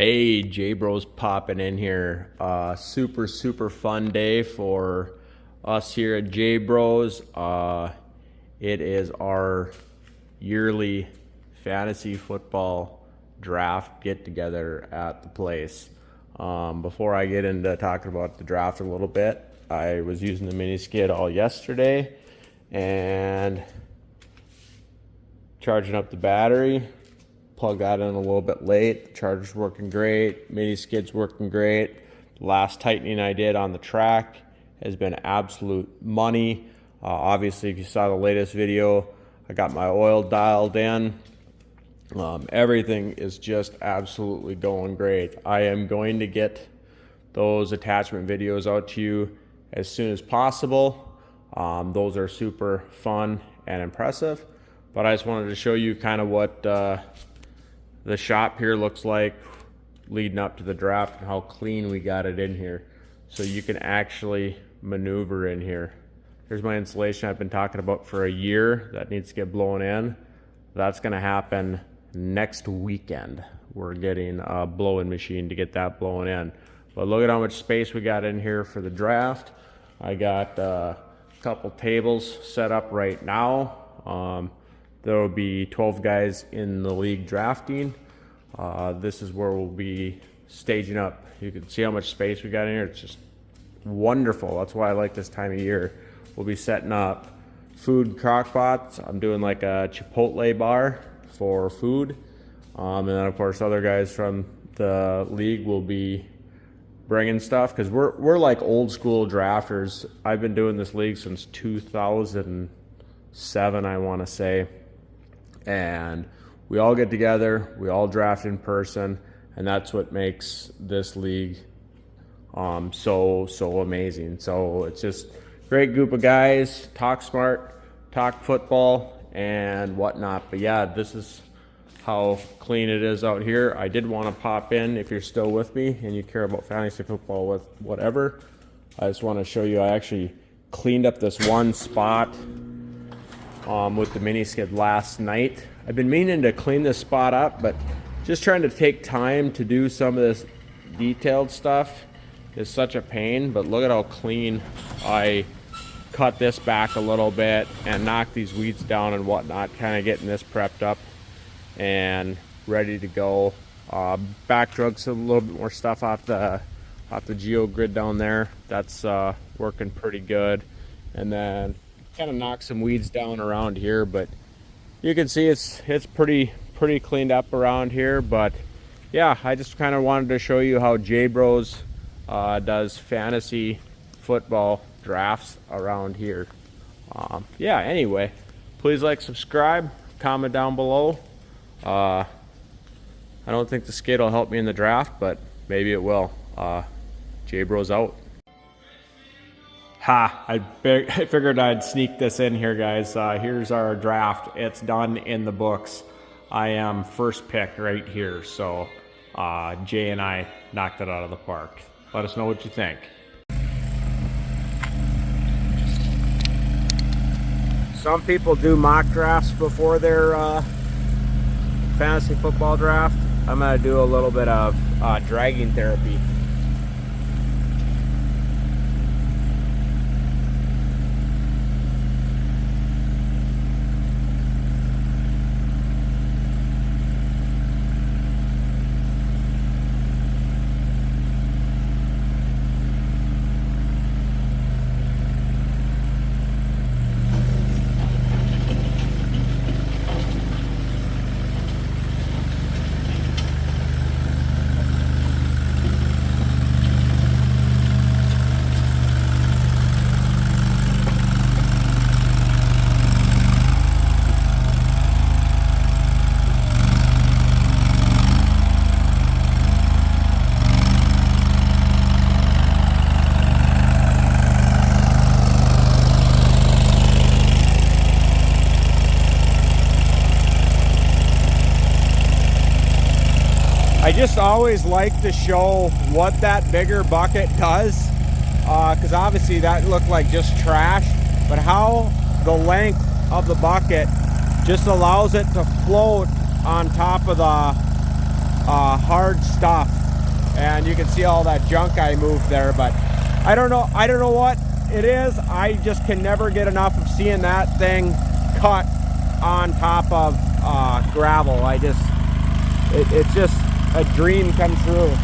Hey, J Bros popping in here. Super fun day for us here at J Bros. It is our yearly fantasy football draft get together at the place. Before I get into talking about the draft a little bit, I was using the mini skid all yesterday and charging up the battery. Plug that in a little bit late. The charger's working great. Mini skid's working great. The last tightening I did on the track has been absolute money. Obviously, if you saw the latest video, I got my oil dialed in. Everything is just absolutely going great. I am going to get those attachment videos out to you as soon as possible. Those are super fun and impressive. But I just wanted to show you kind of what the shop here looks like leading up to the draft and how clean we got it in here. So you can actually maneuver in here. Here's my insulation I've been talking about for a year that needs to get blown in. That's gonna happen next weekend. We're getting a blowing machine to get that blown in. But look at how much space we got in here for the draft. I got a couple tables set up right now. There will be 12 guys in the league drafting. This is where we'll be staging up. You can see how much space we got in here. It's just wonderful. That's why I like this time of year. We'll be setting up food crock pots. I'm doing like a Chipotle bar for food. And then of course other guys from the league will be bringing stuff because we're like old school drafters. I've been doing this league since 2007, I want to say. And we all get together, we all draft in person, and that's what makes this league so amazing. So it's just a great group of guys, talk smart, talk football and whatnot. But yeah, this is how clean it is out here. I did want to pop in, if you're still with me and you care about fantasy football with whatever, I just want to show you I actually cleaned up this one spot with the mini skid last night. I've been meaning to clean this spot up, but just trying to take time to do some of this detailed stuff is such a pain. But look at how clean I cut this back a little bit and knocked these weeds down and whatnot, kind of getting this prepped up and ready to go. Back drug some little bit more stuff off the geo grid down there. That's working pretty good. And then kind of knock some weeds down around here, but you can see it's pretty cleaned up around here. But yeah, I just kind of wanted to show you how J Bros does fantasy football drafts around here. Yeah, anyway, please like, subscribe, comment down below. I don't think the skid will help me in the draft, but maybe it will. J Bros out. I figured I'd sneak this in here, guys. Here's our draft. It's done in the books. I am first pick right here. So Jay and I knocked it out of the park. Let us know what you think. Some people do mock drafts before their fantasy football draft. I'm going to do a little bit of dragging therapy. I just always like to show what that bigger bucket does, because obviously that looked like just trash, but how the length of the bucket just allows it to float on top of hard stuff. And you can see all that junk I moved there, but I don't know what it is. I just can never get enough of seeing that thing cut on top of gravel. It's just a dream come true.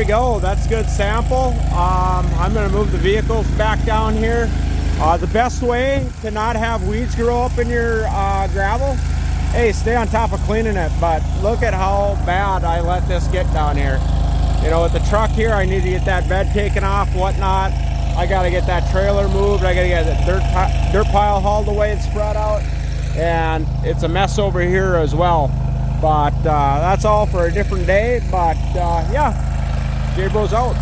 we go. That's a good sample. I'm going to move the vehicles back down here. The best way to not have weeds grow up in your gravel, hey, stay on top of cleaning it. But look at how bad I let this get down here. You know, with the truck here, I need to get that bed taken off, whatnot. I got to get that trailer moved. I got to get the dirt pile hauled away and spread out. And it's a mess over here as well. But that's all for a different day. But yeah, J-Bro's out.